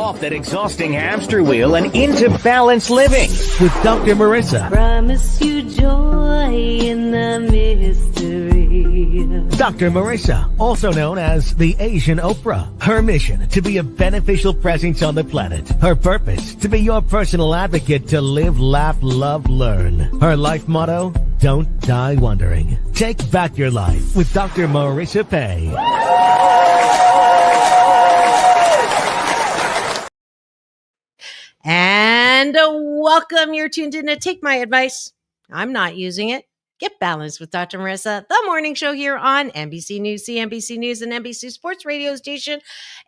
off that exhausting hamster wheel and into balanced living with Dr. Marissa. Promise you joy in the mystery. Dr. Marissa, also known as the Asian Oprah. Her mission, to be a beneficial presence on the planet. Her purpose, to be your personal advocate to live, laugh, love, learn. Her life motto, don't die wondering. Take back your life with Dr. Marissa Pay. And welcome. You're tuned in to Take My Advice. I'm not using it. Get balanced with Dr. Marissa, the morning show here on NBC News, CNBC News, and NBC Sports radio station,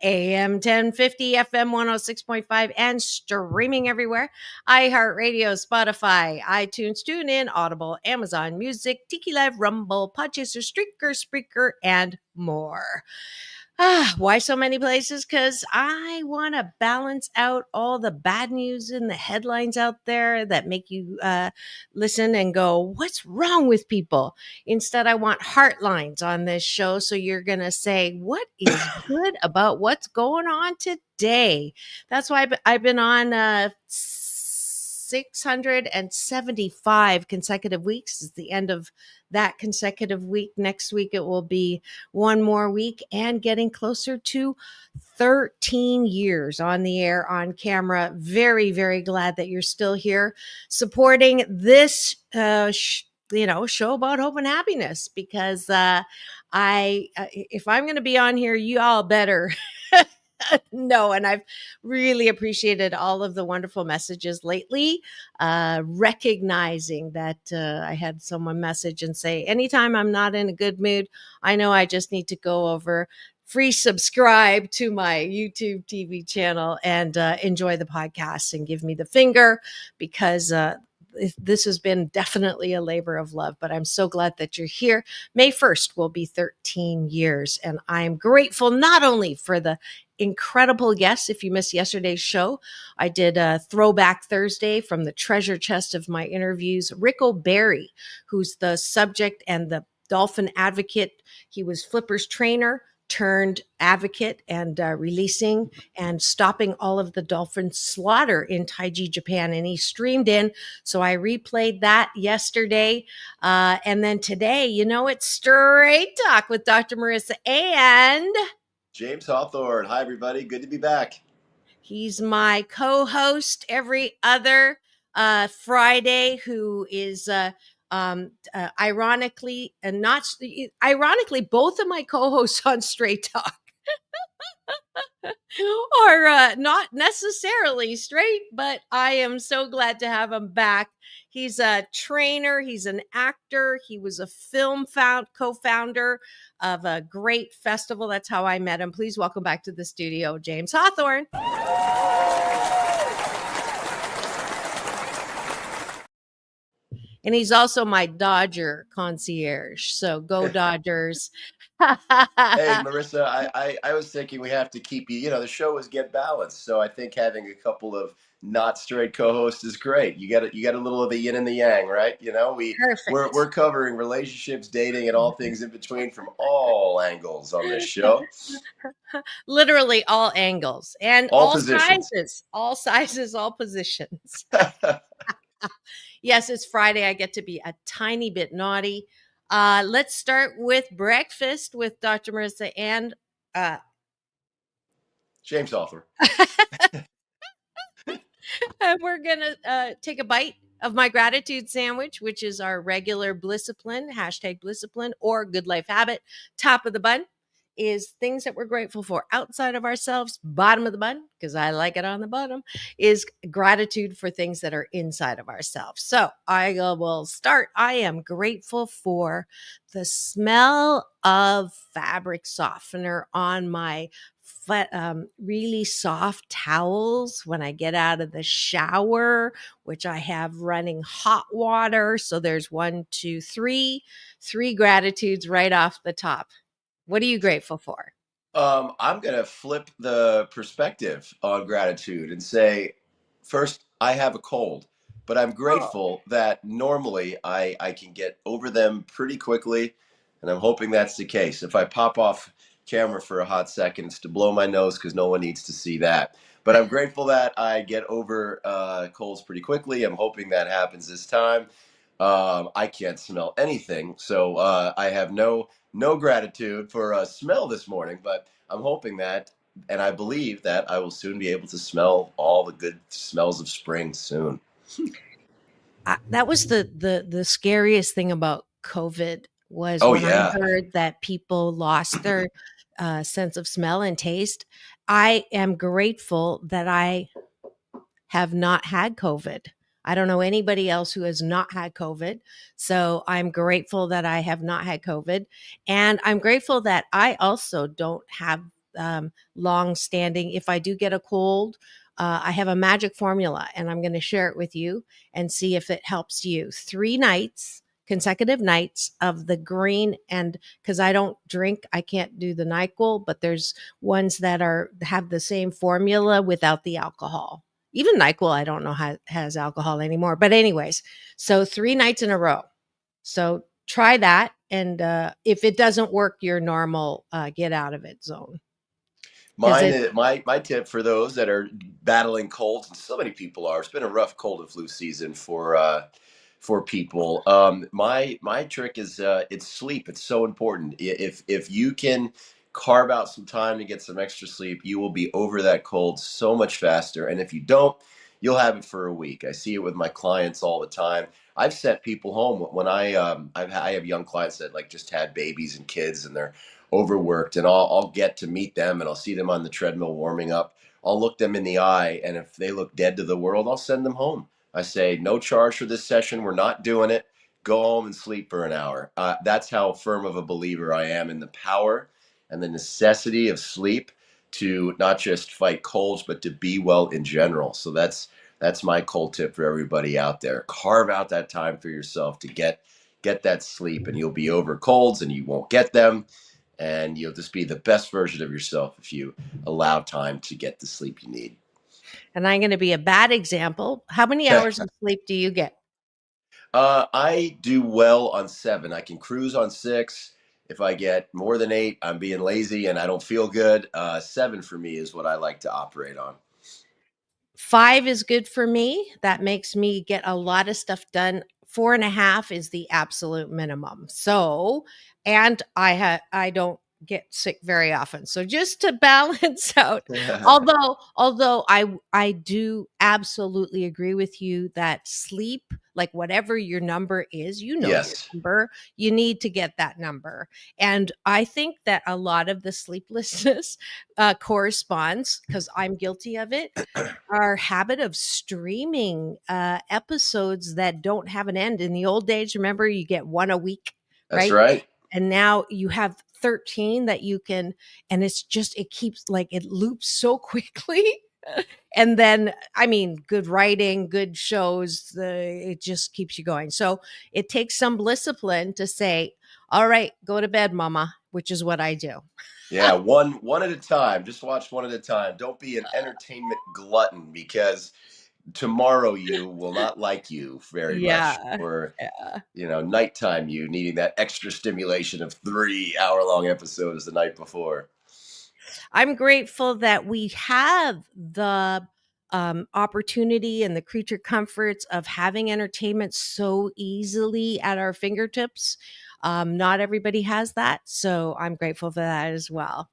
AM 1050, FM 106.5, and streaming everywhere. iHeartRadio, Spotify, iTunes, TuneIn, Audible, Amazon Music, Tiki Live, Rumble, Podchaser, Spreaker, and more. Why so many places? Because I want to balance out all the bad news and the headlines out there that make you listen and go, what's wrong with people? Instead, I want Heartlines on this show. So you're going to say, what is good about what's going on today? That's why I've been on 675 consecutive weeks. It's the end of that consecutive week. Next week, it will be one more week and getting closer to 13 years on the air, on camera. Very, very glad that you're still here supporting this, show about hope and happiness, because if I'm going to be on here, you all better no, and I've really appreciated all of the wonderful messages lately, recognizing that I had someone message and say, anytime I'm not in a good mood, I know I just need to go over, free subscribe to my YouTube TV channel and enjoy the podcast and give me the finger, because this has been definitely a labor of love, but I'm so glad that you're here. May 1st will be 13 years, and I'm grateful not only for the incredible guests. If you missed yesterday's show, I did a Throwback Thursday from the treasure chest of my interviews. Rick O'Barry, who's the subject and the dolphin advocate. He was Flipper's trainer turned advocate and releasing and stopping all of the dolphin slaughter in Taiji, Japan. And he streamed in. So I replayed that yesterday. And then today, it's Straight Talk with Dr. Marissa and James Hawthorn. Hi, everybody. Good to be back. He's my co-host every other Friday, who is ironically, both of my co-hosts on Straight Talk are not necessarily straight, but I am so glad to have him back. He's a trainer. He's an actor. He was a film co-founder of a great festival. That's how I met him. Please welcome back to the studio, James Hawthorn. And he's also my Dodger concierge. So go Dodgers. Hey, Marissa, I was thinking we have to keep you, the show is Get Balanced. So I think having a couple of not straight co-hosts is great. You got a little of the yin and the yang, right? We're covering relationships, dating, and all things in between from all angles on this show. Literally all angles and all positions. sizes, all positions. Yes, it's Friday. I get to be a tiny bit naughty. Let's start with breakfast with Dr. Marissa and James Hawthorn. And we're going to take a bite of my gratitude sandwich, which is our regular Blissipline, #Blissipline, or Good Life Habit. Top of the bun is things that we're grateful for outside of ourselves. Bottom of the bun, because I like it on the bottom, is gratitude for things that are inside of ourselves. So I will start. I am grateful for the smell of fabric softener on my really soft towels when I get out of the shower, which I have running hot water. So there's 3 gratitudes right off the top. What are you grateful for? I'm going to flip the perspective on gratitude and say, first, I have a cold, but I'm grateful that normally I can get over them pretty quickly. And I'm hoping that's the case. If I pop off camera for a hot second. It's to blow my nose because no one needs to see that. But I'm grateful that I get over colds pretty quickly. I'm hoping that happens this time. I can't smell anything, so I have no gratitude for smell this morning. But I'm hoping that, and I believe that I will soon be able to smell all the good smells of spring soon. That was the scariest thing about COVID was Oh when I yeah. heard that people lost their sense of smell and taste. I am grateful that I have not had COVID. I don't know anybody else who has not had COVID. So I'm grateful that I have not had COVID. And I'm grateful that I also don't have long standing. If I do get a cold, I have a magic formula and I'm going to share it with you and see if it helps you. 3 nights, consecutive nights of the green, and because I don't drink, I can't do the NyQuil, but there's ones that have the same formula without the alcohol. Even NyQuil, I don't know has alcohol anymore. But anyways, so 3 nights in a row. So try that, and if it doesn't work, your normal get out of it zone. Because Mine, my tip for those that are battling colds, and so many people are. It's been a rough cold and flu season for people. My trick is it's sleep. It's so important. If you can carve out some time to get some extra sleep, you will be over that cold so much faster. And if you don't, you'll have it for a week. I see it with my clients all the time. I've sent people home when I have young clients that like just had babies and kids, and they're overworked, and I'll get to meet them and I'll see them on the treadmill warming up. I'll look them in the eye, and if they look dead to the world, I'll send them home. I say, no charge for this session. We're not doing it. Go home and sleep for an hour. That's how firm of a believer I am in the power and the necessity of sleep to not just fight colds, but to be well in general. So that's my cold tip for everybody out there. Carve out that time for yourself to get that sleep, and you'll be over colds and you won't get them, and you'll just be the best version of yourself if you allow time to get the sleep you need. and I'm going to be a bad example. How many hours of sleep do you get? I do well on 7. I can cruise on 6. If I get more than 8, I'm being lazy and I don't feel good. 7 for me is what I like to operate on. 5 is good for me. That makes me get a lot of stuff done. 4.5 is the absolute minimum. So, and I don't get sick very often. So just to balance out, although I do absolutely agree with you that sleep, like whatever your number is, you know your Yes. number, you need to get that number. And I think that a lot of the sleeplessness corresponds, because I'm guilty of it, our habit of streaming episodes that don't have an end. In the old days, remember, you get one a week, That's right? right. And now you have 13 that you can, and it keeps like it loops so quickly. And then, I mean, good writing, good shows, it just keeps you going. So it takes some discipline to say, all right, go to bed, mama, which is what I do. Yeah, one at a time. Just watch one at a time. Don't be an entertainment glutton, because tomorrow you will not like you very much. Yeah. Or Yeah. nighttime you needing that extra stimulation of 3-hour-long episodes the night before. I'm grateful that we have the opportunity and the creature comforts of having entertainment so easily at our fingertips. Not everybody has that. So I'm grateful for that as well.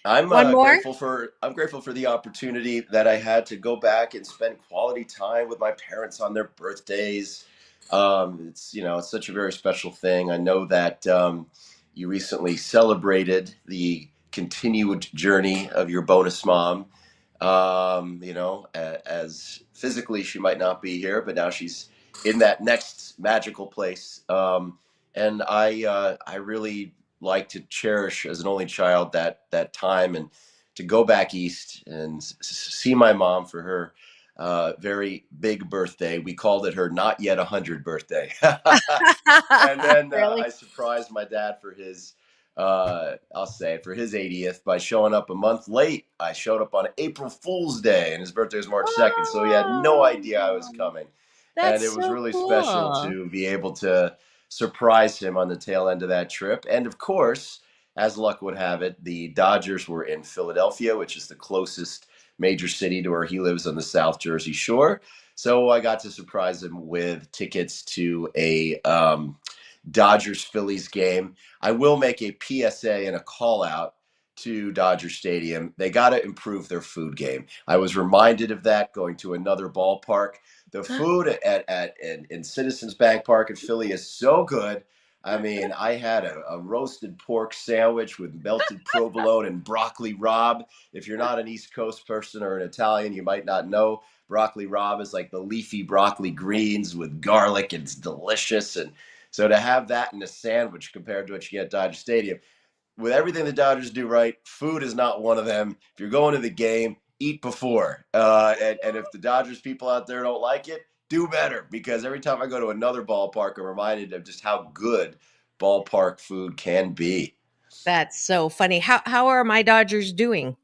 I'm One more? grateful for the opportunity that I had to go back and spend quality time with my parents on their birthdays. It's such a very special thing. I know that you recently celebrated the continued journey of your bonus mom. As physically she might not be here, but now she's in that next magical place. And I really like to cherish, as an only child, that time, and to go back east and see my mom for her very big birthday. We called it her not yet 100 birthday. And then Really? I surprised my dad for his, I'll say, for his 80th by showing up a month late. I showed up on April Fool's Day, and his birthday was March 2nd, so he had no idea I was Oh, coming. And that's it was so really special cool. to be able to surprise him on the tail end of that trip. And of course, as luck would have it, the Dodgers were in Philadelphia, which is the closest major city to where he lives on the South Jersey Shore. So I got to surprise him with tickets to a Dodgers Phillies game. I will make a PSA and a call out to Dodger Stadium. They got to improve their food game. I was reminded of that going to another ballpark. The food in Citizens Bank Park in Philly is so good. I mean, I had a roasted pork sandwich with melted provolone and broccoli rabe. If you're not an East Coast person or an Italian, you might not know. Broccoli rabe is like the leafy broccoli greens with garlic, and it's delicious. And so to have that in a sandwich compared to what you get at Dodger Stadium, with everything the Dodgers do right, food is not one of them. If you're going to the game, eat before. And if the Dodgers people out there don't like it, do better, because every time I go to another ballpark, I'm reminded of just how good ballpark food can be. That's so funny. How are my Dodgers doing?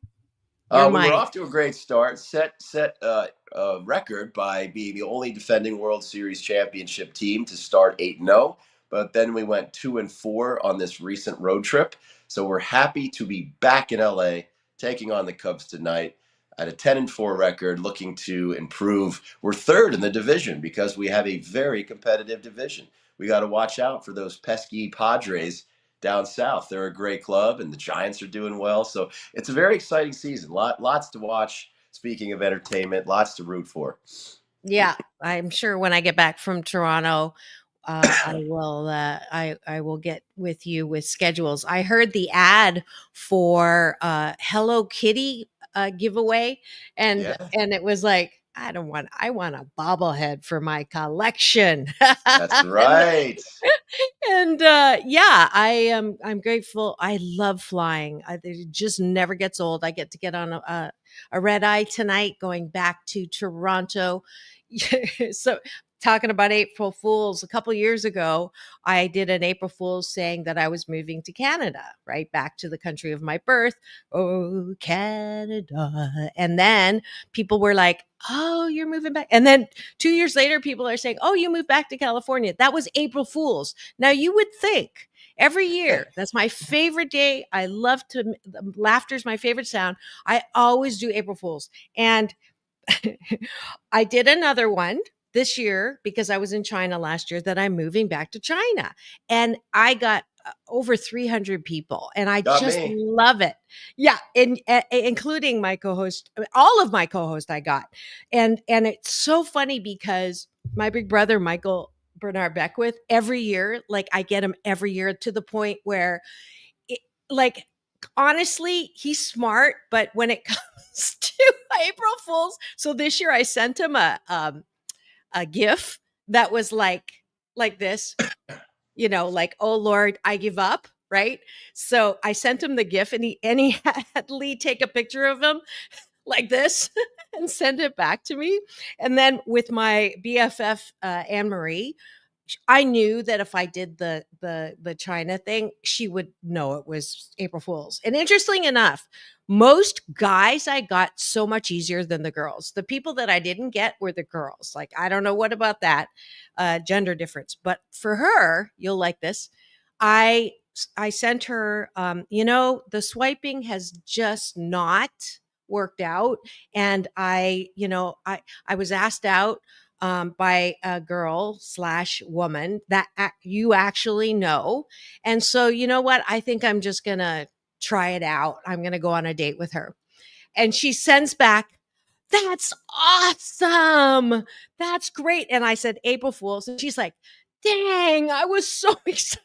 You're We were my off to a great start. Set a record by being the only defending World Series championship team to start 8-0. But then we went 2-4 on this recent road trip. So we're happy to be back in LA, taking on the Cubs tonight at a 10-4 record, looking to improve. We're third in the division because we have a very competitive division. We got to watch out for those pesky Padres down south. They're a great club, and the Giants are doing well. So it's a very exciting season. Lots to watch. Speaking of entertainment, lots to root for. Yeah, I'm sure when I get back from Toronto, I will get with you with schedules. I heard the ad for Hello Kitty giveaway, and Yeah, it was like, I want a bobblehead for my collection. that's right. And yeah, I'm grateful. I love flying. It just never gets old. I get to get on a red eye tonight going back to Toronto. So talking about April Fools, a couple years ago, I did an April Fools saying that I was moving to Canada, right back to the country of my birth. Oh, Canada. And then people were like, oh, you're moving back. And then 2 years later, people are saying, oh, you moved back to California. That was April Fools. Now you would think every year, that's my favorite day. I love to, laughter's my favorite sound. I always do April Fools. And I did another one this year because I was in China last year that I'm moving back to China. And I got over 300 people, and I Got just me. love it. Yeah, and including my co-host, all of my co-host I got. And it's so funny because my big brother Michael Bernard Beckwith, every year, like I get him every year to the point where it, like honestly, he's smart, but when it comes to April Fools, so this year I sent him a GIF that was like this, like, oh Lord, I give up, right? So I sent him the GIF, and he had Lee take a picture of him like this and send it back to me. And then with my BFF Anne Marie, I knew that if I did the China thing, she would know it was April Fools. And interesting enough, most guys I got so much easier than the girls. The people that I didn't get were the girls. Like, I don't know what about that gender difference, but for her, you'll like this. I sent her, the swiping has just not worked out, and I was asked out by a girl / woman that you actually know. And so, you know what? I think I'm just going to try it out. I'm going to go on a date with her. And she sends back, that's awesome. That's great. And I said, April Fools. And she's like, dang, I was so excited.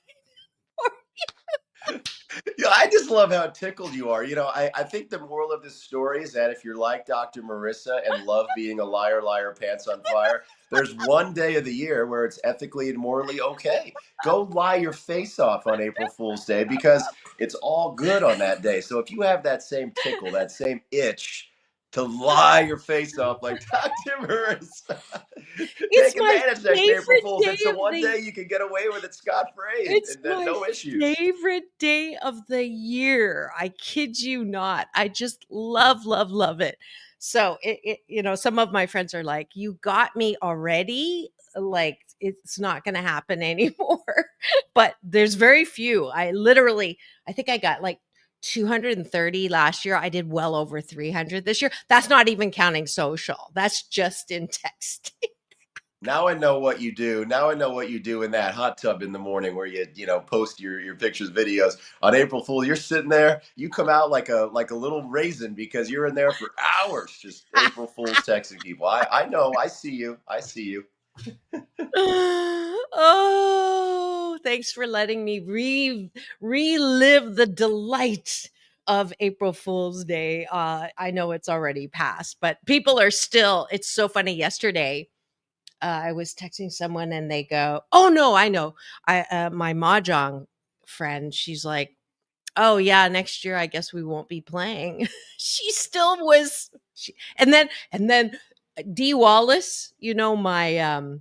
Yeah, I just love how tickled you are. I think the moral of this story is that if you're like Dr. Marissa and love being a liar, liar, pants on fire, there's one day of the year where it's ethically and morally okay. Go lie your face off on April Fool's Day, because it's all good on that day. So if you have that same tickle, that same itch to lie your face off like Dr. Marissa, It's take my advantage next April favorite Fool's. day It's the of one the day you can get away with it scot-free It's and my no issues. favorite day of the year. I kid you not. I just love, love, love it. So some of my friends are like, you got me already. Like, it's not going to happen anymore. but there's very few. I think I got like 230 last year. I did well over 300 this year. That's not even counting social. That's just in text. Now I know what you do. Now I know what you do in that hot tub in the morning where you know post your pictures, videos on April Fool. You're sitting there, you come out like a little raisin because you're in there for hours just April Fools texting people. I know, I see you. I see you. Oh, thanks for letting me relive the delight of April Fool's Day. I know it's already passed, but people are still, it's so funny. Yesterday, I was texting someone and they go, "Oh no, I know." My mahjong friend, she's like, "Oh yeah, next year I guess we won't be playing." She still was, and then Dee Wallace, my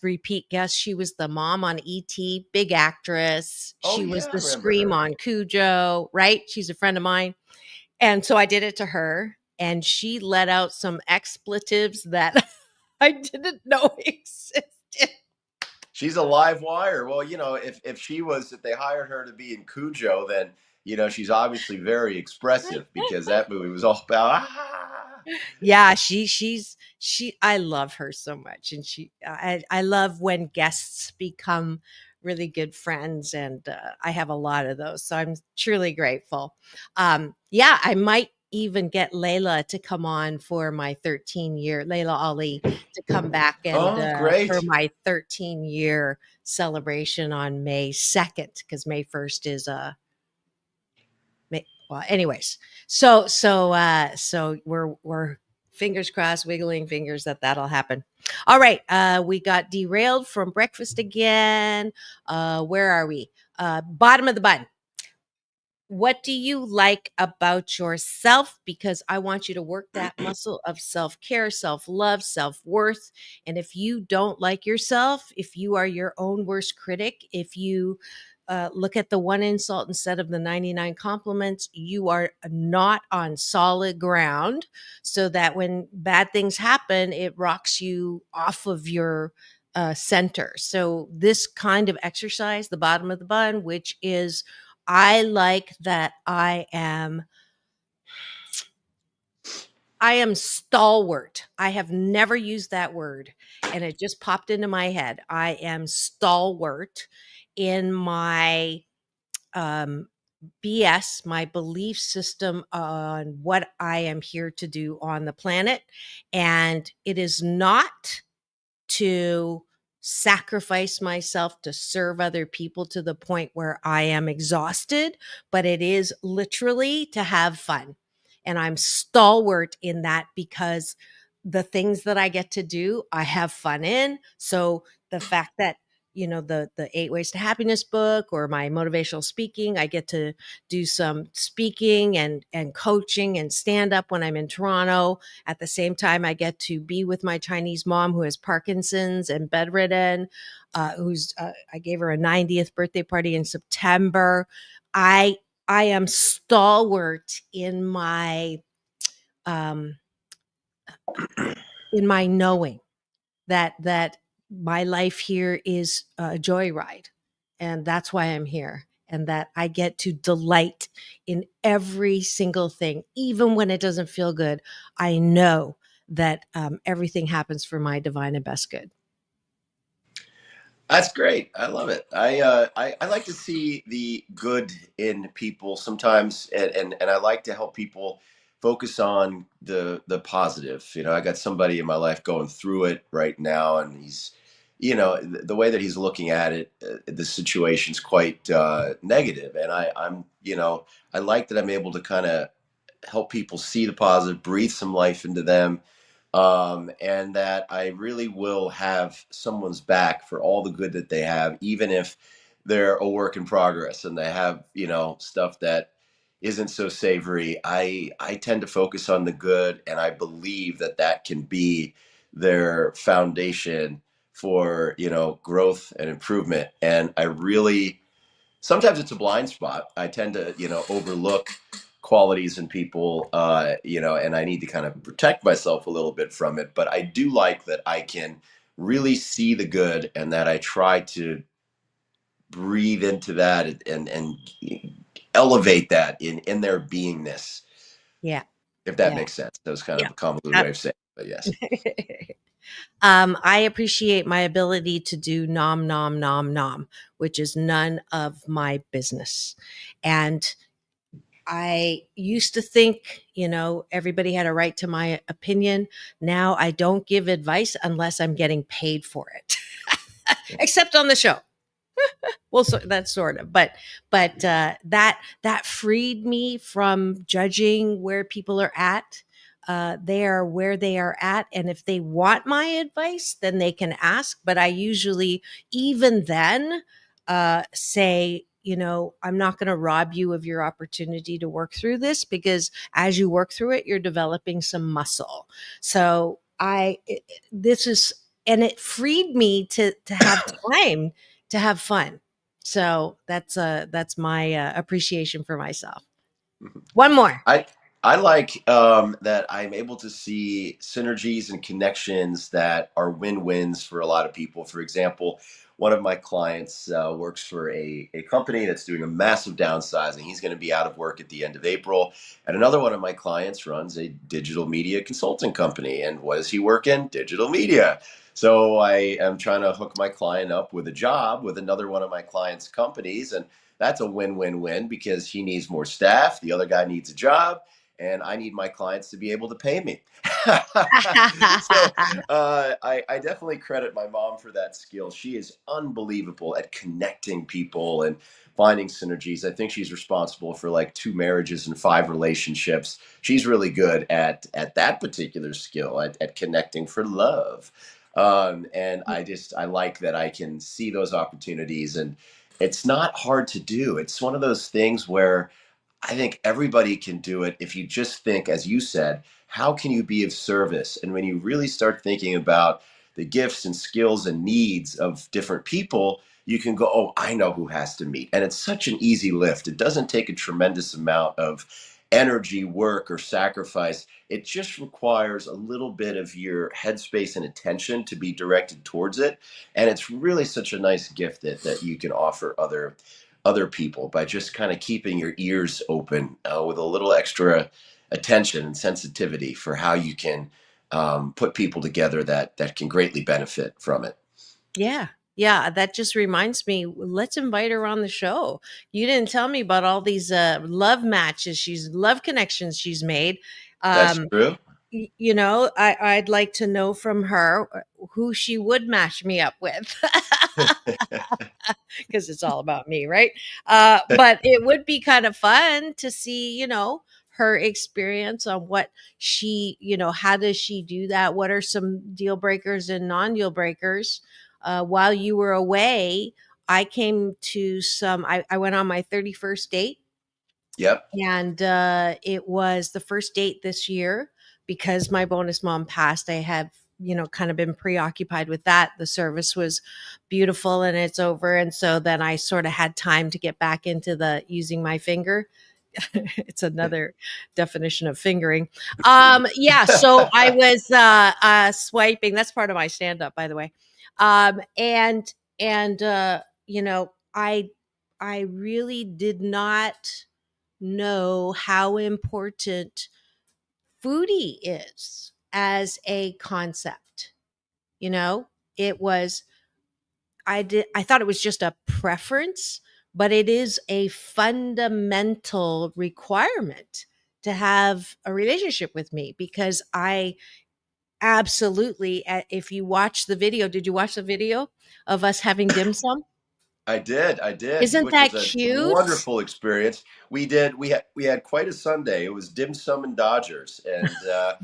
repeat guest. She was the mom on ET, big actress. Oh She was yeah, I the remember Scream her. on Cujo, right? She's a friend of mine. And so I did it to her, and she let out some expletives that I didn't know existed. She's a live wire. Well, if they hired her to be in Cujo, then she's obviously very expressive because that movie was all about Yeah, she I love her so much, and I love when guests become really good friends, and I have a lot of those, so I'm truly grateful. Yeah, I might even get Layla to come on for my 13-year, Layla Ali, to come back and Oh, for great. my 13-year celebration on May 2nd, because May 1st is well, anyways, so we're fingers crossed, wiggling fingers that that'll happen. All right, we got derailed from breakfast again. Where are we? Bottom of the button. What do you like about yourself? Because I want you to work that muscle of self care, self love, self worth. And if you don't like yourself, if you are your own worst critic, if you look at the one insult instead of the 99 compliments, you are not on solid ground. So that when bad things happen, it rocks you off of your center. So, this kind of exercise, the bottom of the bun, which is I like that I am stalwart. I have never used that word and it just popped into my head. I am stalwart in my um BS, my belief system on what I am here to do on the planet, and it is not to sacrifice myself to serve other people to the point where I am exhausted, but it is literally to have fun. And I'm stalwart in that because the things that I get to do, I have fun in. So the fact that the 8 Ways to Happiness book or my motivational speaking, I get to do some speaking and coaching and stand up when I'm in Toronto. At the same time, I get to be with my Chinese mom who has Parkinson's and bedridden, I gave her a 90th birthday party in September. I I am stalwart um in my knowing that my life here is a joyride, and that's why I'm here, and that I get to delight in every single thing, even when it doesn't feel good. I know that everything happens for my divine and best good. That's great. I love it. I like to see the good in people sometimes, and I like to help people focus on the positive. I got somebody in my life going through it right now, and he's, the way that he's looking at it, the situation's quite negative, and I like that I'm able to kind of help people see the positive, breathe some life into them, and that I really will have someone's back for all the good that they have, even if they're a work in progress and they have, stuff that isn't so savory. I tend to focus on the good, and I believe that that can be their foundation for growth and improvement. And I really sometimes it's a blind spot. I tend to, overlook qualities in people, and I need to kind of protect myself a little bit from it. But I do like that I can really see the good, and that I try to breathe into that and elevate that in their beingness, Yeah. if that Yeah. makes sense. That was kind Yeah. of a convoluted way of saying it, but yes. I appreciate my ability to do nom nom nom nom, which is none of my business. And I used to think, everybody had a right to my opinion. Now I don't give advice unless I'm getting paid for it, except on the show. Well, so that's sort of, but that freed me from judging where people are at. They are where they are at, and if they want my advice, then they can ask. But I usually, even then, say, I'm not going to rob you of your opportunity to work through this, because as you work through it, you're developing some muscle. So this is, and it freed me to have time to have fun. So that's my appreciation for myself. One more. I I like that I'm able to see synergies and connections that are win-wins for a lot of people. For example, one of my clients works for a company that's doing a massive downsizing. He's going to be out of work at the end of April. And another one of my clients runs a digital media consulting company. And what does he work in? Digital media. So I am trying to hook my client up with a job with another one of my client's companies. And that's a win-win-win because he needs more staff, the other guy needs a job, and I need my clients to be able to pay me. So I definitely credit my mom for that skill. She is unbelievable at connecting people and finding synergies. I think she's responsible for like 2 marriages and 5 relationships. She's really good at that particular skill, at connecting for love. And I like that I can see those opportunities, and it's not hard to do. It's one of those things where I think everybody can do it if you just think, as you said, how can you be of service? And when you really start thinking about the gifts and skills and needs of different people, you can go, oh, I know who has to meet. And it's such an easy lift. It doesn't take a tremendous amount of energy, work, or sacrifice. It just requires a little bit of your headspace and attention to be directed towards it. And it's really such a nice gift that you can offer other people by just kind of keeping your ears open with a little extra attention and sensitivity for how you can put people together that can greatly benefit from it. Yeah. Yeah, that just reminds me, let's invite her on the show. You didn't tell me about all these love connections she's made. That's Um, true. I'd like to know from her who she would match me up with. Because it's all about me, right? But it would be kind of fun to see, her experience on what how does she do that? What are some deal breakers and non deal breakers? While you were away, I came to I went on my 31st date, Yep. and it was the first date this year. Because my bonus mom passed, I have kind of been preoccupied with that. The service was beautiful and it's over, and so then I sort of had time to get back into the using my finger. It's another definition of fingering. Yeah, so I was swiping. That's part of my stand up, by the way. And I really did not know how important foodie is as a concept. You know, it was, I thought it was just a preference, but it is a fundamental requirement to have a relationship with me, because I absolutely, if you watch the video, did you watch the video of us having dim sum? I did, Isn't which was that a cute? wonderful experience. We had quite a Sunday. It was dim sum and Dodgers, and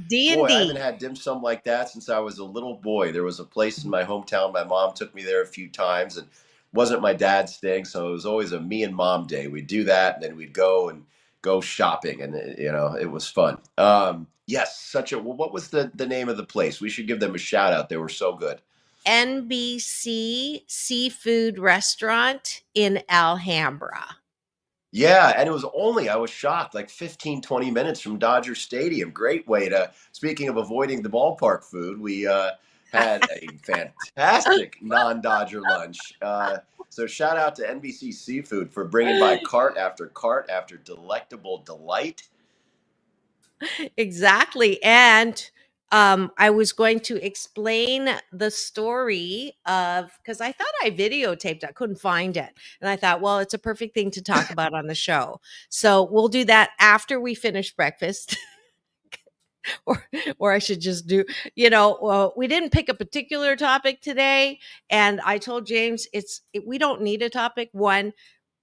D and boy, I haven't D. had dim sum like that since I was a little boy. There was a place in my hometown. My mom took me there a few times, and it wasn't my dad's thing, so it was always a me and mom day. We'd do that, and then we'd go shopping, and it was fun. Yes, what was the name of the place? We should give them a shout out. They were so good. NBC Seafood Restaurant in Alhambra. Yeah, and it was only, I was shocked, like 15, 20 minutes from Dodger Stadium. Great way to, speaking of avoiding the ballpark food, we had a fantastic non-Dodger lunch. So shout out to NBC Seafood for bringing by cart after delectable delight. Exactly. And I was going to explain the story of, because I thought I videotaped, I couldn't find it. And I thought, well, it's a perfect thing to talk about on the show. So we'll do that after we finish breakfast. or or I should just do, we didn't pick a particular topic today. And I told James we don't need a topic, one,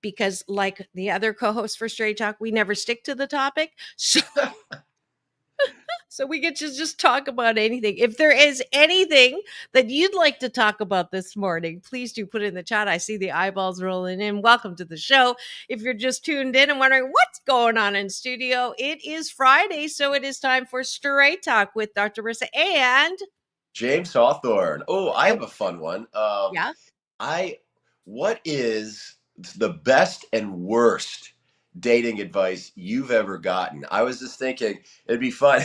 because like the other co-hosts for Straight Talk, we never stick to the topic. So we get to just talk about anything. If there is anything that you'd like to talk about this morning, please do put it in the chat. I see the eyeballs rolling in. Welcome to the show. If you're just tuned in and wondering what's going on in studio, it is Friday, so it is time for Straight Talk with Dr. Marissa and James Hawthorn. Oh, I have a fun one. yeah. What is the best and worst dating advice you've ever gotten? I was just thinking it'd be fun.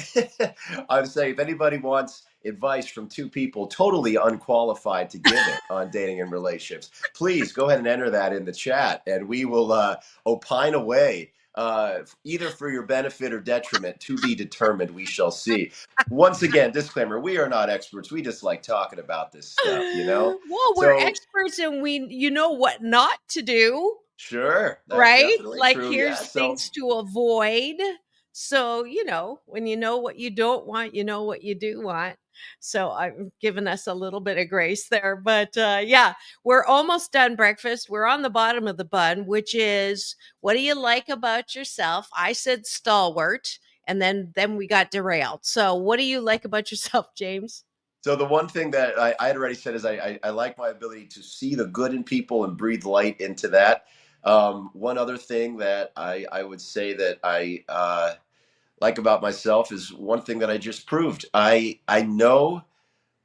I was saying if anybody wants advice from two people totally unqualified to give it on dating and relationships, please go ahead and enter that in the chat, and we will opine away. Either for your benefit or detriment, to be determined. We shall see. Once again, disclaimer: we are not experts. We just like talking about this stuff, Well, we're So experts and we know what not to do. sure, that's Right? definitely Like true. here's Yeah. So things to avoid. So, when you know what you don't want, you know what you do want. So I'm giving us a little bit of grace there. But yeah, we're almost done breakfast. We're on the bottom of the bun, which is, what do you like about yourself? I said stalwart, and then we got derailed. So what do you like about yourself, James? So the one thing that I had already said is I like my ability to see the good in people and breathe light into that. One other thing that I would say that I like about myself is one thing that I just proved. I know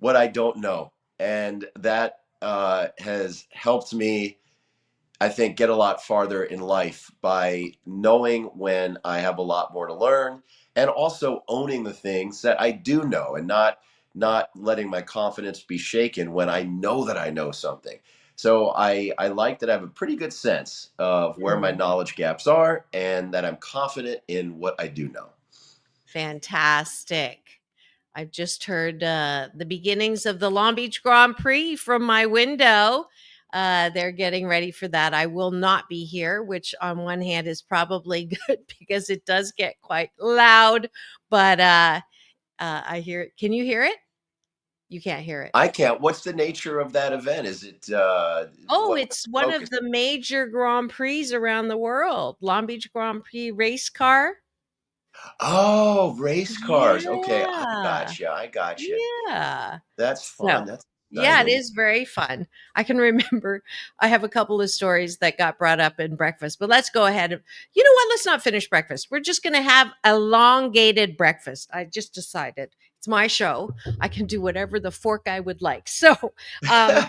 what I don't know, and that has helped me, I think, get a lot farther in life by knowing when I have a lot more to learn, and also owning the things that I do know, and not letting my confidence be shaken when I know that I know something. So I like that I have a pretty good sense of where my knowledge gaps are, and that I'm confident in what I do know. Fantastic. I've just heard the beginnings of the Long Beach Grand Prix from my window. They're getting ready for that. I will not be here, which on one hand is probably good because it does get quite loud. But I hear it. Can you hear it? You can't hear it. I can't. What's the nature of that event? Is it Oh, what it's one focus? of the major Grand Prix around the world. Long Beach Grand Prix race car. Oh, race cars. Okay, I Yeah. gotcha. I gotcha. Yeah. That's fun. So, That's yeah, it exciting. is very fun. I can remember I have a couple of stories that got brought up in breakfast, but let's go ahead. You know what? Let's not finish breakfast. We're just going to have elongated breakfast. I just decided it's my show. I can do whatever the fork I would like. So, um,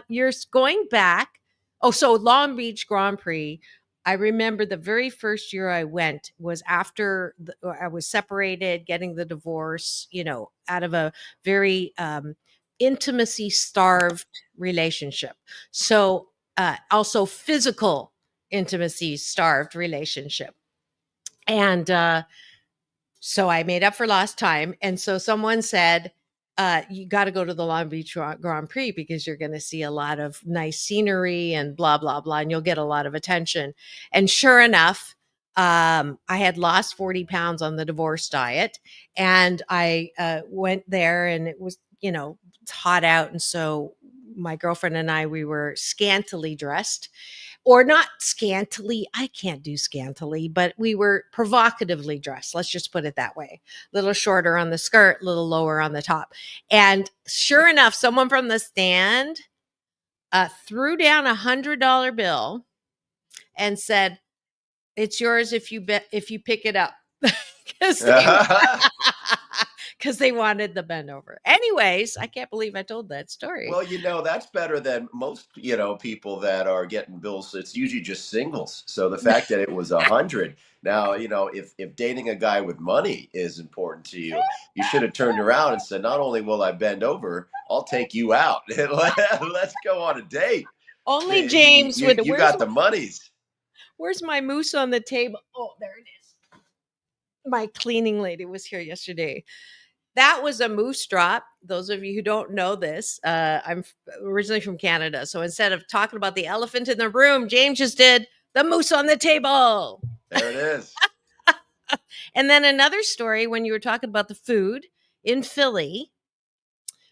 you're going back. Oh, so Long Beach Grand Prix. I remember the very first year I went was after I was separated, getting the divorce, out of a very intimacy starved relationship. So, also physical intimacy starved relationship. And so I made up for lost time. And so someone said, you got to go to the Long Beach Grand Prix because you're going to see a lot of nice scenery and blah, blah, blah, and you'll get a lot of attention. And sure enough, I had lost 40 pounds on the divorce diet. And I went there, and it was, it's hot out. And so my girlfriend and I, we were scantily dressed. Or not scantily. I can't do scantily, but we were provocatively dressed. Let's just put it that way. A little shorter on the skirt, a little lower on the top. And sure enough, someone from the stand threw down $100 bill and said, "It's yours if you pick it up." Because because they wanted the bend over. Anyways, I can't believe I told that story. Well, that's better than most, people that are getting bills. It's usually just singles. So the fact that it was 100. Now, if dating a guy with money is important to you, you should have turned around and said, not only will I bend over, I'll take you out. Let's go on a date. Only James would. You got the monies. Where's my moose on the table? Oh, there it is. My cleaning lady was here yesterday. That was a moose drop. Those of you who don't know this, I'm originally from Canada. So instead of talking about the elephant in the room, James just did the moose on the table. There it is. And then another story when you were talking about the food in Philly.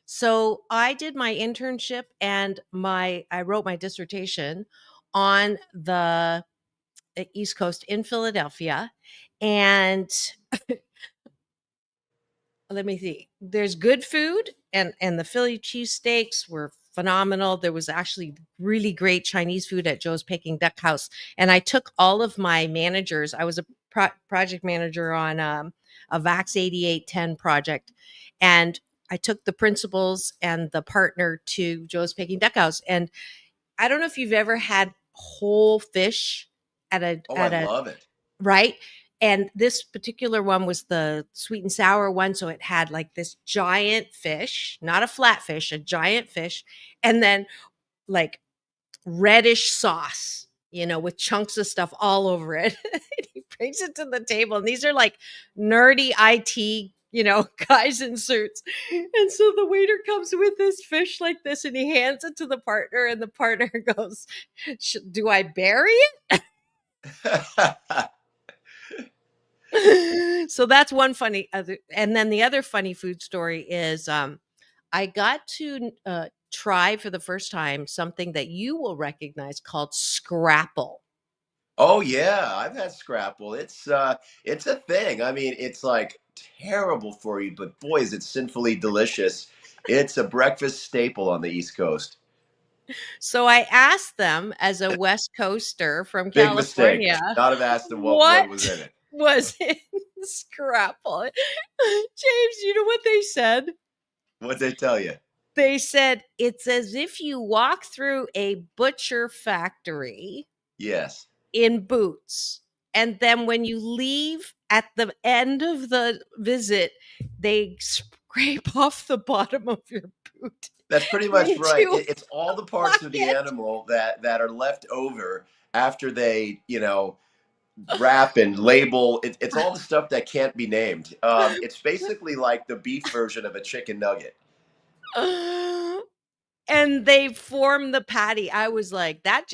So I did my internship and I wrote my dissertation on the East Coast in Philadelphia. And let me see. There's good food, and the Philly cheesesteaks were phenomenal. There was actually really great Chinese food at Joe's Peking Duck House. And I took all of my managers. I was a project manager on a VAX 8810 project. And I took the principals and the partner to Joe's Peking Duck House. And I don't know if you've ever had whole fish at a love it. Right. And this particular one was the sweet and sour one. So it had like this giant fish, not a flat fish, a giant fish. And then like reddish sauce, with chunks of stuff all over it. He brings it to the table. And these are like nerdy IT, guys in suits. And so the waiter comes with this fish like this and he hands it to the partner. And the partner goes, do I bury it? So that's one funny and then the other funny food story is I got to try for the first time something that you will recognize called scrapple. Oh yeah, I've had scrapple. It's a thing. I mean, it's like terrible for you, but boy, is it sinfully delicious. It's a breakfast staple on the East Coast. So I asked them as a West Coaster from Big California. Mistake. Not have asked them what was in it. Was in scrapple. James, you know what they said? What'd they tell you? They said it's as if you walk through a butcher factory. Yes. In boots. And then when you leave at the end of the visit, they scrape off the bottom of your boot. That's pretty much right. It's all the parts of the animal that are left over after they, wrap and label. It's all the stuff that can't be named. It's basically like the beef version of a chicken nugget. And they form the patty. I was like, that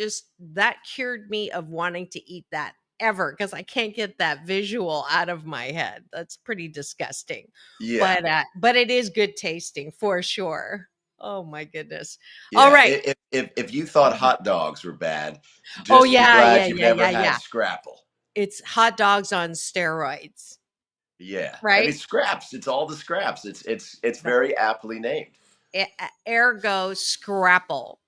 cured me of wanting to eat that ever, because I can't get that visual out of my head. That's pretty disgusting. Yeah. But it is good tasting for sure. Oh my goodness. Yeah, all right. If you thought hot dogs were bad, just glad you've never had scrapple. It's hot dogs on steroids. Yeah. Right. I mean, scraps. It's all the scraps. It's very aptly named. Ergo scrapple.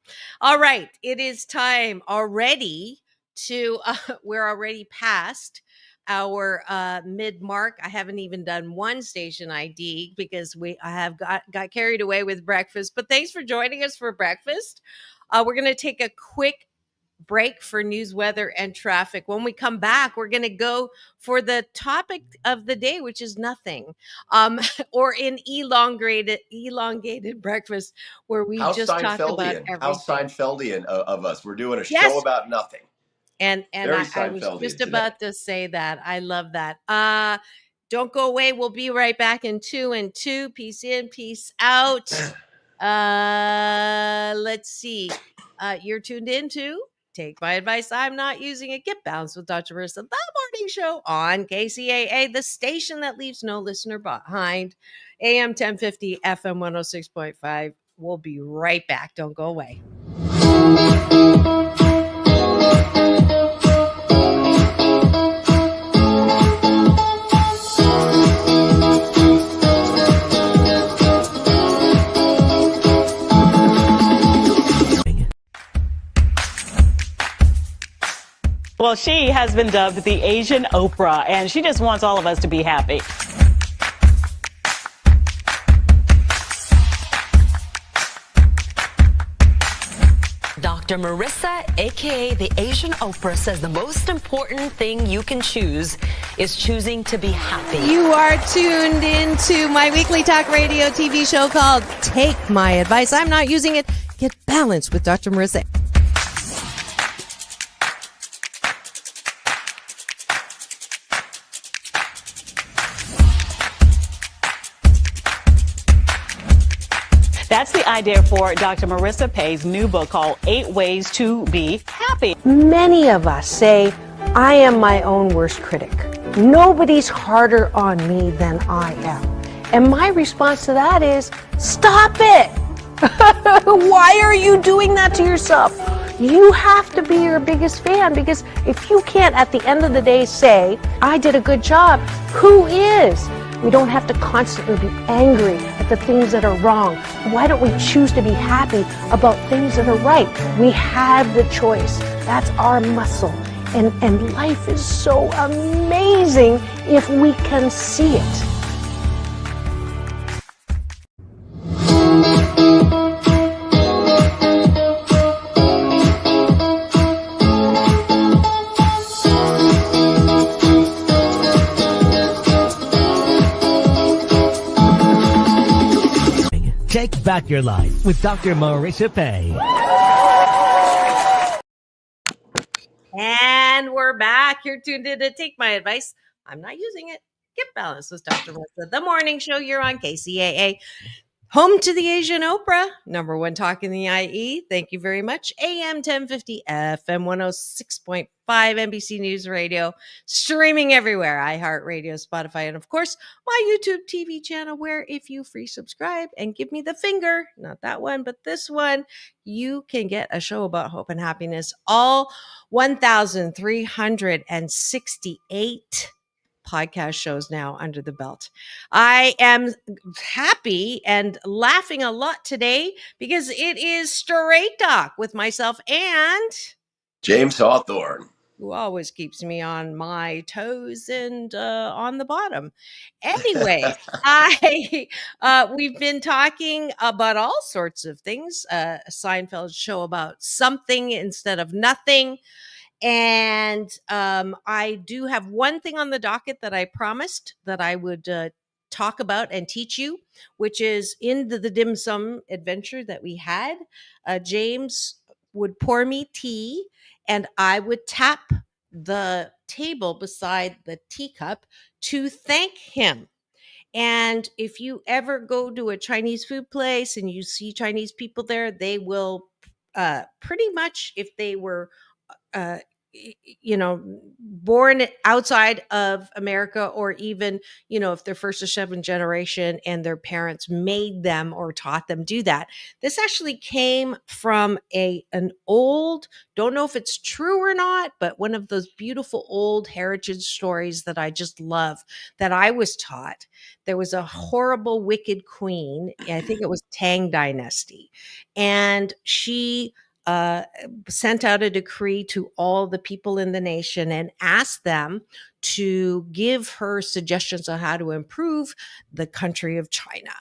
All right. It is time already to, we're already past our mid mark. I haven't even done one station ID because I have got carried away with breakfast, but thanks for joining us for breakfast. We're going to take a quick break for news, weather, and traffic. When we come back, we're going to go for the topic of the day, which is nothing, or in elongated breakfast, where we just talk about everything. How Seinfeldian of us. We're doing a show about nothing. And I was just about to say that. I love that. Don't go away. We'll be right back in 2 and 2. Peace in, peace out. Let's see. You're tuned into Take My Advice, I'm Not Using It. Get Balanced with Dr. Marissa, the morning show on KCAA, the station that leaves no listener behind. AM 1050, FM 106.5. We'll be right back. Don't go away. Well, she has been dubbed the Asian Oprah, and she just wants all of us to be happy. Dr. Marissa, aka the Asian Oprah, says the most important thing you can choose is choosing to be happy. You are tuned into my weekly talk radio TV show called Take My Advice. I'm not using it. Get balanced with Dr. Marissa. That's the idea for Dr. Marissa Pay's new book called 8 Ways to Be Happy. Many of us say, I am my own worst critic. Nobody's harder on me than I am. And my response to that is, stop it! Why are you doing that to yourself? You have to be your biggest fan, because if you can't at the end of the day say, I did a good job, who is? We don't have to constantly be angry at the things that are wrong. Why don't we choose to be happy about things that are right? We have the choice. That's our muscle. And life is so amazing if we can see it. Take back your life with Dr. Marissa Pay. And we're back. You're tuned in to Take My Advice. I'm not using it. Get balanced with Dr. Marissa. The morning show, you're on KCAA. Home to the Asian Oprah, number one talk in the IE. Thank you very much. AM 1050, FM 106.5, NBC News Radio, streaming everywhere. iHeartRadio, Spotify, and of course, my YouTube TV channel, where if you free subscribe and give me the finger, not that one, but this one, you can get a show about hope and happiness. All 1,368 podcast shows now under the belt. I am happy and laughing a lot today because it is Straight Talk with myself and James Hawthorn. who always keeps me on my toes and on the bottom. Anyway, we've been talking about all sorts of things. Seinfeld's show about something instead of nothing. And I do have one thing on the docket that I promised that I would talk about and teach you, which is in the dim sum adventure that we had. James would pour me tea and I would tap the table beside the teacup to thank him. And if you ever go to a Chinese food place and you see Chinese people there, they will pretty much, if they were born outside of America, or even, if they're first or seventh generation and their parents made them or taught them do that. This actually came from an old, don't know if it's true or not, but one of those beautiful old heritage stories that I just love, that I was taught. There was a horrible, wicked queen. I think it was Tang Dynasty. And she sent out a decree to all the people in the nation and asked them to give her suggestions on how to improve the country of China.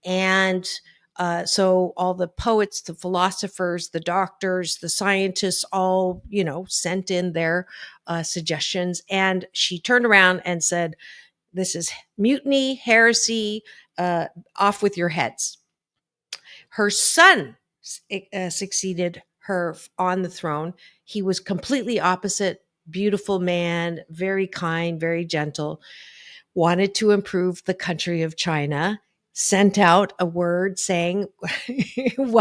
And so all the poets, the philosophers, the doctors, the scientists, all, sent in their suggestions. And she turned around and said, this is mutiny, heresy, off with your heads. Her son succeeded her on the throne. He was completely opposite, beautiful man, very kind, very gentle, wanted to improve the country of China, sent out a word saying,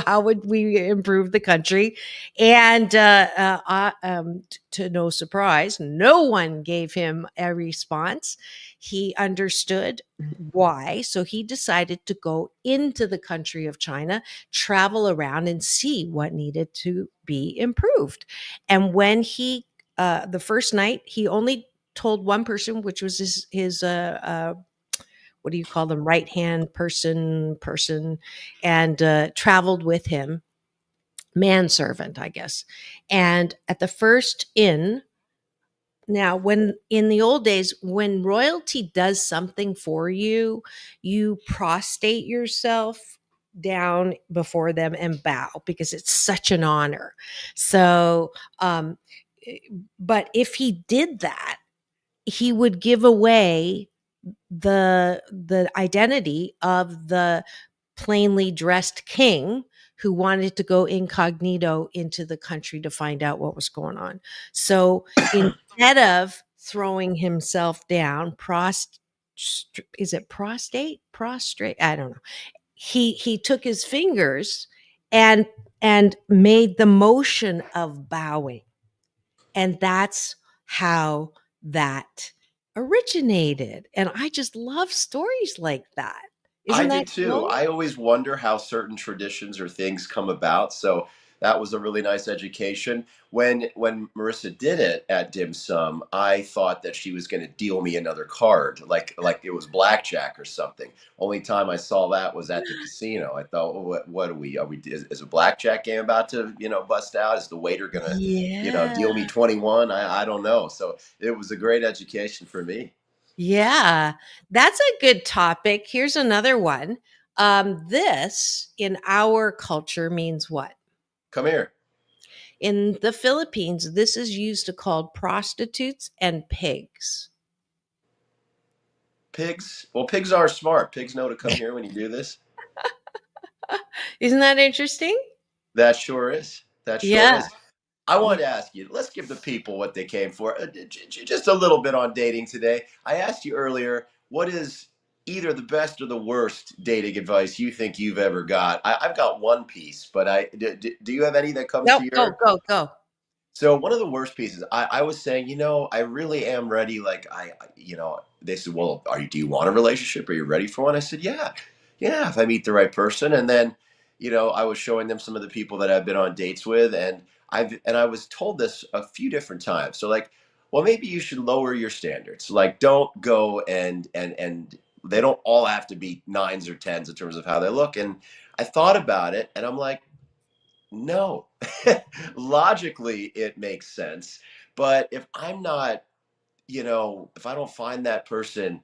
how would we improve the country? And to no surprise, no one gave him a response. He understood why. So he decided to go into the country of China, travel around and see what needed to be improved. And when he, the first night, he only told one person, which was his what do you call them? Right-hand person, and traveled with him, manservant, I guess. And at the first inn, now, when in the old days, when royalty does something for you, you prostrate yourself down before them and bow because it's such an honor. So, but if he did that, he would give away the identity of the plainly dressed king who wanted to go incognito into the country to find out what was going on. So instead of throwing himself down, is it prostrate? I don't know. He took his fingers and made the motion of bowing, and that's how that originated. And I just love stories like that. I Isn't do that too. cool? I always wonder how certain traditions or things come about. So that was a really nice education. When Marissa did it at dim sum, I thought that she was going to deal me another card, like it was blackjack or something. Only time I saw that was at the casino. I thought, well, what are we? Is a blackjack game about to bust out? Is the waiter going to Yeah. deal me 21? I don't know. So it was a great education for me. Yeah. That's a good topic. Here's another one. This in our culture means what? Come here. In the Philippines, this is used to call prostitutes and pigs. Pigs. Well, pigs are smart. Pigs know to come here when you do this. Isn't that interesting? That sure is. That sure Yeah. is. I wanted to ask you, let's give the people what they came for. Just a little bit on dating today. I asked you earlier, what is either the best or the worst dating advice you think you've ever got? I've got one piece, but do you have any that comes Nope. to Go, your? go, go. So one of the worst pieces, I was saying, I really am ready. Like they said, well, do you want a relationship? Are you ready for one? I said, yeah, yeah, if I meet the right person. And then, I was showing them some of the people that I've been on dates with, and I was told this a few different times. So like, well, maybe you should lower your standards. Like, don't go and they don't all have to be nines or tens in terms of how they look. And I thought about it, and I'm like, no. Logically, it makes sense. But if I'm not, if I don't find that person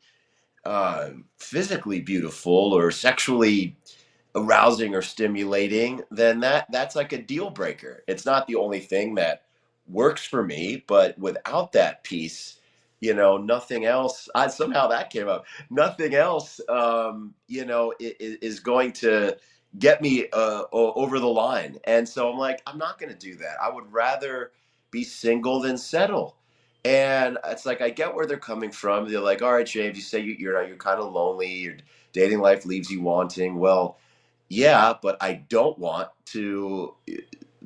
physically beautiful or sexually arousing or stimulating, then that's like a deal breaker. It's not the only thing that works for me, but without that piece, nothing else. Somehow that came up. Nothing else, is going to get me over the line. And so I'm like, I'm not going to do that. I would rather be single than settle. And it's like I get where they're coming from. They're like, all right, James, you say you're kind of lonely. Your dating life leaves you wanting. Well, yeah, but I don't want to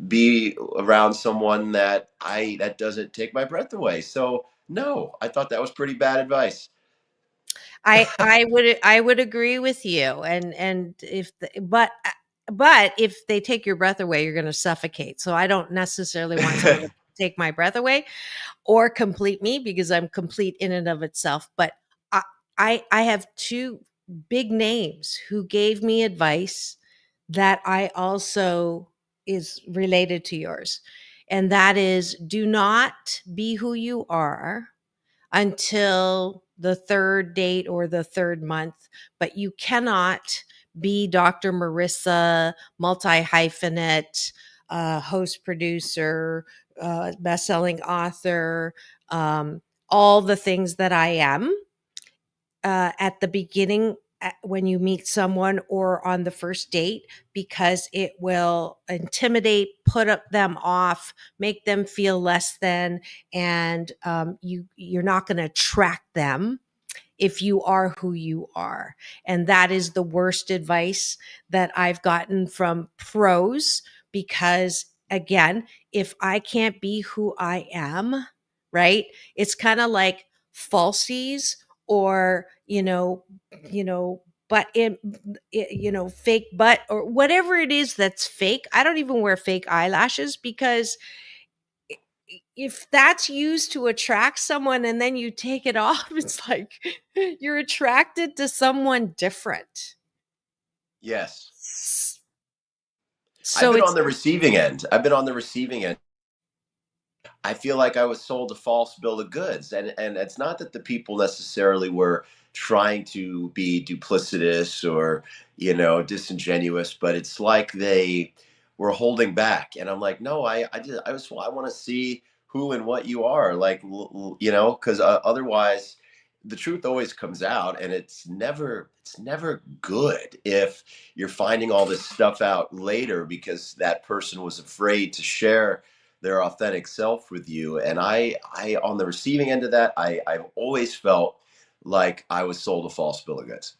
be around someone that doesn't take my breath away. So no, I thought that was pretty bad advice. I would agree with you. And but if they take your breath away, you're going to suffocate. So I don't necessarily want someone to take my breath away or complete me because I'm complete in and of itself. But I I have two big names who gave me advice that I also is related to yours. And that is, do not be who you are until the third date or the third month, but you cannot be Dr. Marissa, multi hyphenate, host, producer, best-selling author, all the things that I am at the beginning when you meet someone or on the first date, because it will intimidate, put up them off, make them feel less than, and you're not going to attract them if you are who you are. And that is the worst advice that I've gotten from pros, because again, if I can't be who I am, right? It's kind of like falsies or, but fake butt or whatever it is that's fake. I don't even wear fake eyelashes because if that's used to attract someone and then you take it off, it's like you're attracted to someone different. Yes. I've So been on it's the receiving end. I've been on the receiving end. I feel like I was sold a false bill of goods. And it's not that the people necessarily were trying to be duplicitous or, disingenuous, but it's like they were holding back. And I'm like, no, I want to see who and what you are, like, because otherwise the truth always comes out, and it's never good if you're finding all this stuff out later because that person was afraid to share their authentic self with you. And I on the receiving end of that, I've always felt like I was sold a false bill of goods.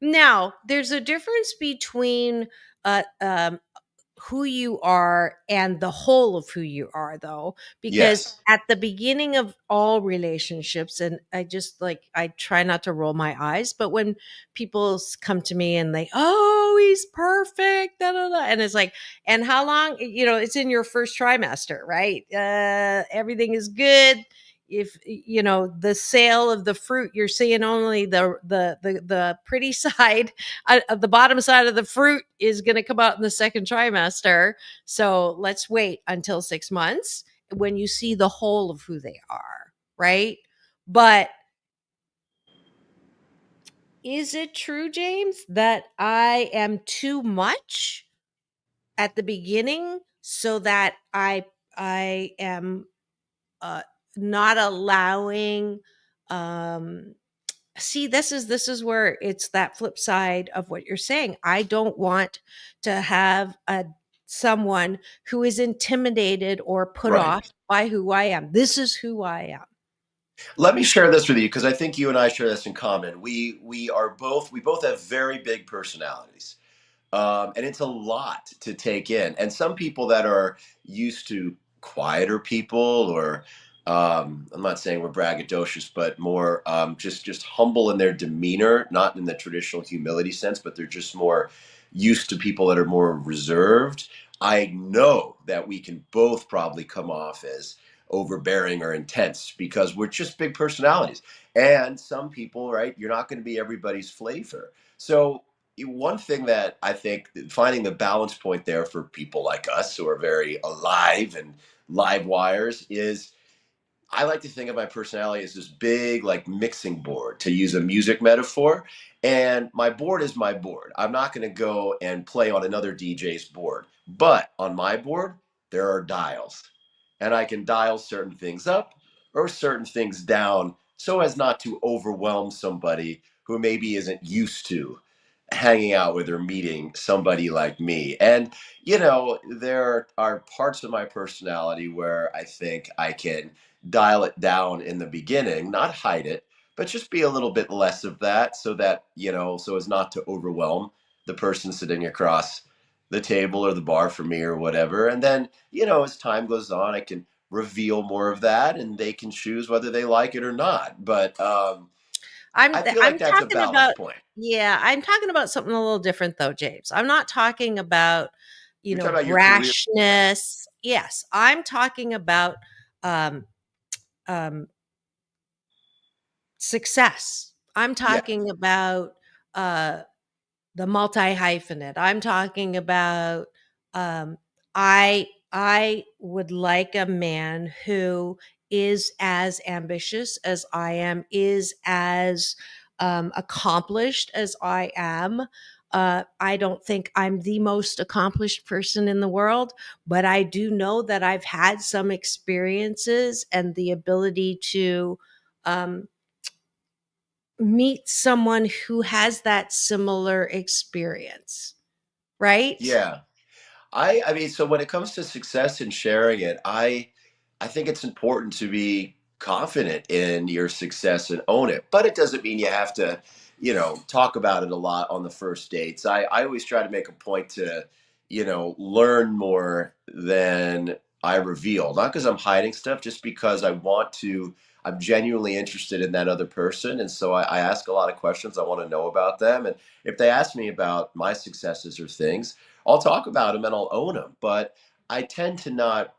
Now, there's a difference between uh, um, who you are and the whole of who you are, though, because Yes. at the beginning of all relationships, and I try not to roll my eyes, but when people come to me and oh, he's perfect, da, da, da, and it's like, and how long, it's in your first trimester, right? Everything is good. If the sale of the fruit, you're seeing only the pretty side. The bottom side of the fruit is going to come out in the second trimester. So let's wait until 6 months when you see the whole of who they are, right? But is it true, James, that I am too much at the beginning so that I am uh, not allowing um see, this is where it's that flip side of what you're saying. I don't want to have a someone who is intimidated or put Right. off by who I am. This is who I am. Let me share this with you because I think you and I share this in common. We both have very big personalities. And it's a lot to take in. And some people that are used to quieter people, or I'm not saying we're braggadocious, but more just humble in their demeanor, not in the traditional humility sense, but they're just more used to people that are more reserved. I know that we can both probably come off as overbearing or intense because we're just big personalities. And some people, right, you're not going to be everybody's flavor. So one thing that I think finding the balance point there for people like us who are very alive and live wires is I like to think of my personality as this big, like, mixing board, to use a music metaphor. And my board is my board. I'm not going to go and play on another DJ's board. But on my board, there are dials. And I can dial certain things up or certain things down so as not to overwhelm somebody who maybe isn't used to hanging out with or meeting somebody like me. And, there are parts of my personality where I think I can dial it down in the beginning, not hide it, but just be a little bit less of that so that, so as not to overwhelm the person sitting across the table or the bar for me or whatever. And then, as time goes on, I can reveal more of that and they can choose whether they like it or not. But I feel like I'm that's a talking balance about point. yeah, I'm talking about something a little different though, James. I'm not talking about, You're talking about your career. brashness. Yes, I'm talking about um um success. I'm Yeah. talking about uh the multi hyphenate. I'm talking about um I would like a man who is as ambitious as I am, is as accomplished as I am. I don't think I'm the most accomplished person in the world, but I do know that I've had some experiences and the ability to um, meet someone who has that similar experience, right? Yeah. I mean, so when it comes to success and sharing it, I think it's important to be confident in your success and own it. But it doesn't mean you have to, talk about it a lot on the first dates. I always try to make a point to, learn more than I reveal. Not because I'm hiding stuff, just because I'm genuinely interested in that other person. And so I ask a lot of questions. I want to know about them. And if they ask me about my successes or things, I'll talk about them and I'll own them, but I tend to not,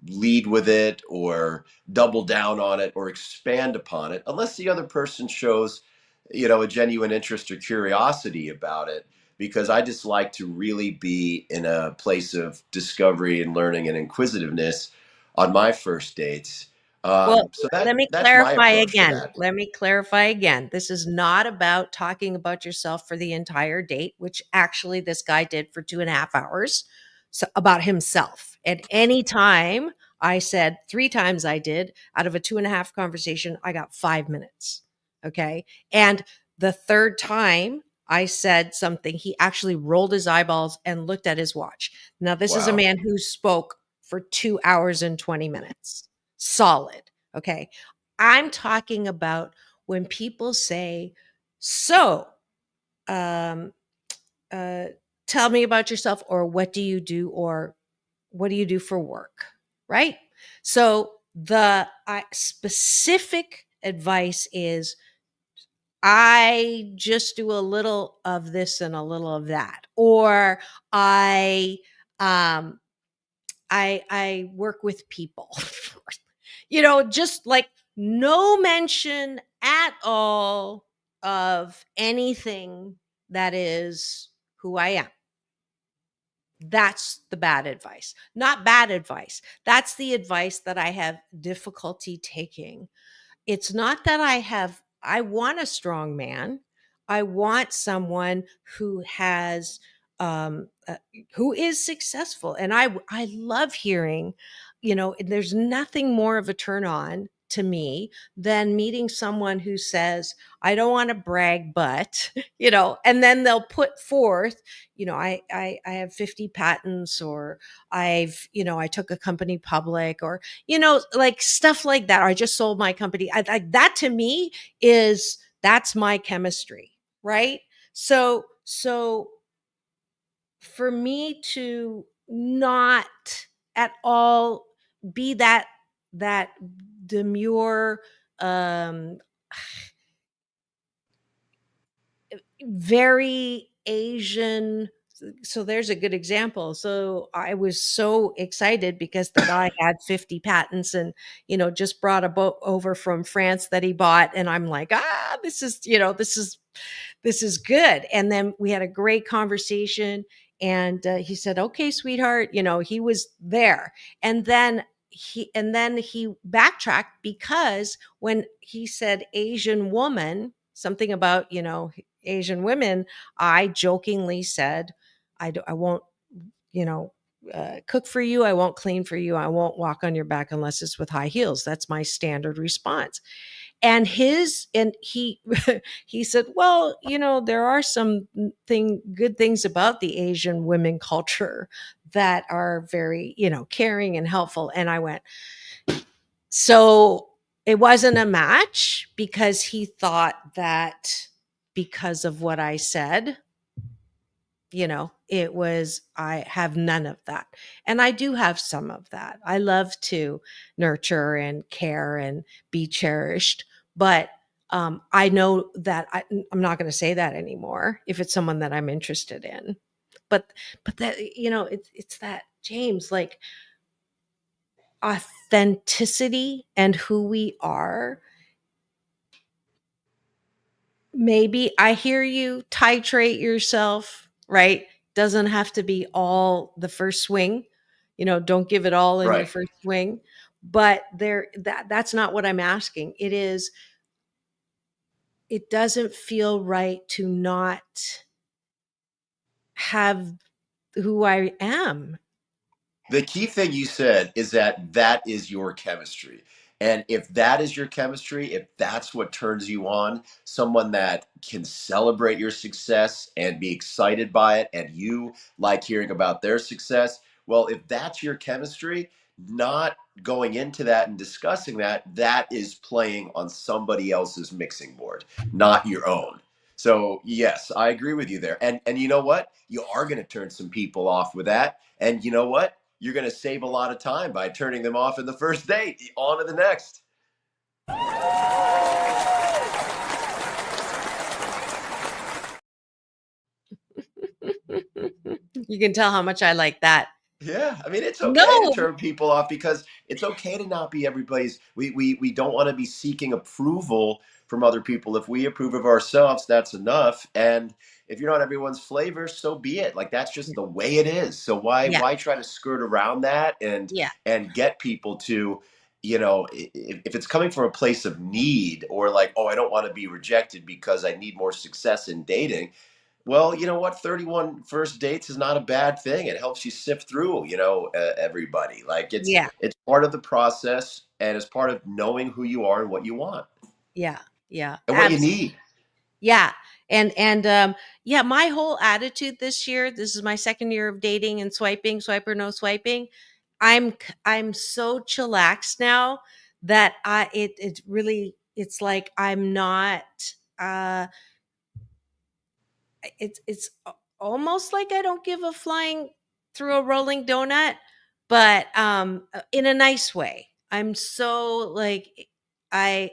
lead with it or double down on it or expand upon it unless the other person shows, a genuine interest or curiosity about it. Because I just like to really be in a place of discovery and learning and inquisitiveness on my first dates. Well, So let me that's my clarify approach to again. that. Let me clarify again. This is not about talking about yourself for the entire date, which actually this guy did for 2.5 hours. So about himself. At any time, I said 3 times I did out of a 2.5 conversation, I got 5 minutes. Okay. And the third time I said something, he actually rolled his eyeballs and looked at his watch. Now, this is a Wow. man who spoke for 2 hours and 20 minutes. Solid. Okay. I'm talking about when people say, so, um, uh, tell me about yourself, or what do you do, or what do you do for work? Right. So the specific advice is I just do a little of this and a little of that, or I, um, I work with people. Just like no mention at all of anything that is who I am. That's the bad advice. Not bad advice. That's the advice that I have difficulty taking. It's not that I want a strong man. I want someone who has who is successful. And I love hearing, there's nothing more of a turn on to me than meeting someone who says, I don't want to brag, but, and then they'll put forth, I have 50 patents, or I took a company public, or like stuff like that. Or I just sold my company. Like that to me that's my chemistry, right? So for me to not at all be that demure, um very Asian. So there's a good example. So I was so excited because the guy had 50 patents, and, just brought a boat over from France that he bought. And I'm like, this is good. And then we had a great conversation. And he said, okay, sweetheart, he was there. And then he backtracked, because when he said Asian woman, something about, Asian women, I jokingly said, I won't, cook for you. I won't clean for you. I won't walk on your back unless it's with high heels. That's my standard response. And he he said, well, there are some good things about the Asian women culture that are very, caring and helpful. And I went, so it wasn't a match, because he thought that because of what I said, it was, I have none of that. And I do have some of that. I love to nurture and care and be cherished. But I know that I'm not going to say that anymore if it's someone that I'm interested in. But that, it's that, James, like, authenticity and who we are. Maybe I hear you, titrate yourself, right? Doesn't have to be all the first swing. Don't give it all in your Right. first swing. But that's not what I'm asking. It doesn't feel right to not have who I am. The key thing you said is that is your chemistry. And if that is your chemistry, if that's what turns you on, someone that can celebrate your success and be excited by it, and you like hearing about their success, well, if that's your chemistry, not going into that and discussing that, that is playing on somebody else's mixing board, not your own. So yes, I agree with you there. And you know what? You are going to turn some people off with that. And you know what? You're going to save a lot of time by turning them off in the first date. On to the next. You can tell how much I like that. Yeah, I mean, it's okay to No. turn people off because it's okay to not be everybody's. We don't want to be seeking approval from other people. If we approve of ourselves, that's enough. And if you're not everyone's flavor, so be it. Like that's just the way it is. So Yeah. why try to skirt around that Yeah. and get people to, if it's coming from a place of need or like, oh, I don't want to be rejected because I need more success in dating. Well, you know what? 31 first dates is not a bad thing. It helps you sift through, everybody. Like Yeah. it's part of the process and it's part of knowing who you are and what you want Yeah. Yeah. and what you need. Yeah. And yeah, my whole attitude this year, this is my second year of dating and swiping, swipe or no swiping. I'm so chillaxed now that it really, it's like I'm not uh it's almost like I don't give a flying through a rolling donut, but in a nice way. I'm so like I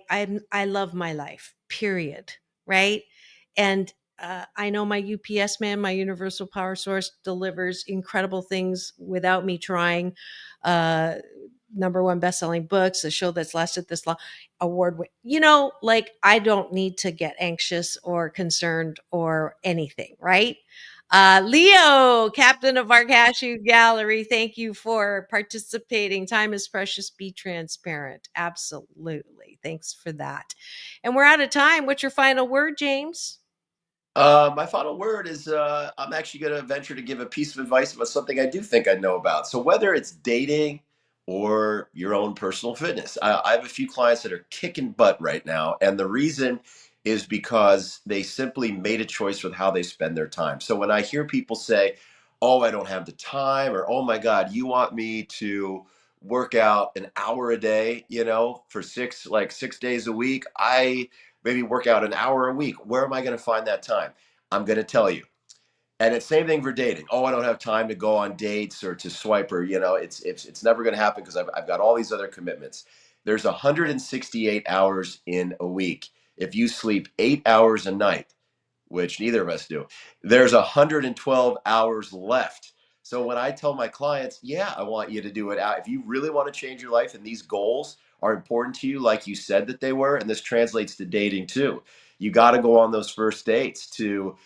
love my life. Period. Right? And I know my UPS man, my universal power source, delivers incredible things without me trying. Uh, number one best-selling books, a show that's lasted this long, like I don't need to get anxious or concerned or anything, right? Leo, captain of our cashew gallery, thank you for participating. Time is precious. Be transparent. Absolutely. Thanks for that. And we're out of time. What's your final word, James? My final word is I'm actually going to venture to give a piece of advice about something I do think I know about. So, whether it's dating or your own personal fitness, I have a few clients that are kicking butt right now. And the reason is because they simply made a choice with how they spend their time. So, when I hear people say, oh, I don't have the time, or oh my God, you want me to work out an hour a day, for 6 days a week, I maybe work out an hour a week. Where am I going to find that time? I'm going to tell you. And it's same thing for dating. Oh, I don't have time to go on dates or to swipe or, it's never going to happen because I've got all these other commitments. There's 168 hours in a week. If you sleep 8 hours a night, which neither of us do, there's 112 hours left. So when I tell my clients, yeah, I want you to do it out. If you really want to change your life and these goals are important to you, like you said that they were, and this translates to dating too, you got to go on those first dates to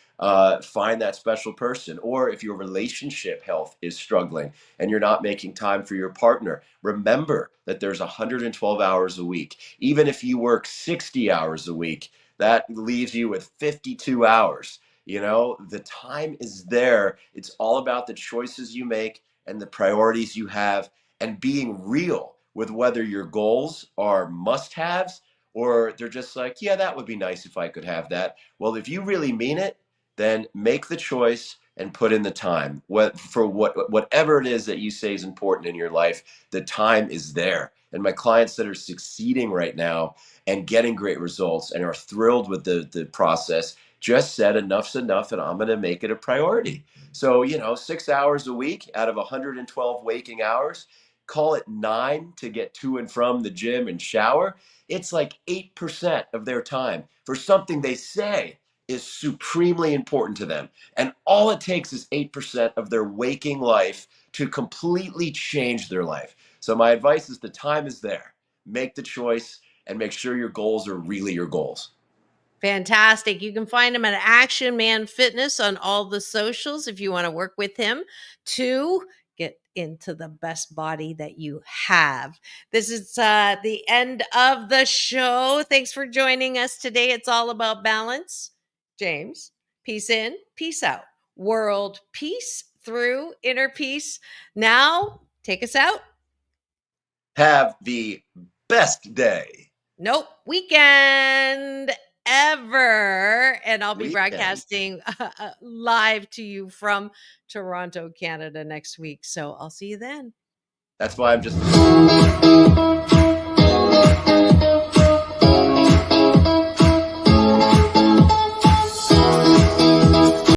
find that special person. Or if your relationship health is struggling and you're not making time for your partner, remember that there's 112 hours a week. Even if you work 60 hours a week, that leaves you with 52 hours. The time is there. It's all about the choices you make and the priorities you have and being real with whether your goals are must haves or they're just like, yeah, that would be nice if I could have that. Well, if you really mean it, then make the choice and put in the time. Whatever it is that you say is important in your life, the time is there. And my clients that are succeeding right now and getting great results and are thrilled with the process just said enough's enough and I'm going to make it a priority. So, 6 hours a week out of 112 waking hours, call it 9 to get to and from the gym and shower. It's like 8% of their time for something they say is supremely important to them. And all it takes is 8% of their waking life to completely change their life. So my advice is the time is there. Make the choice and make sure your goals are really your goals. Fantastic. You can find him at Action Man Fitness on all the socials if you want to work with him to get into the best body that you have. This is the end of the show. Thanks for joining us today. It's all about balance. James, peace in, peace out. World peace through inner peace. Now, take us out. Have the best day. Nope. Weekend ever. And I'll be broadcasting live to you from Toronto, Canada next week. So I'll see you then. That's why I'm just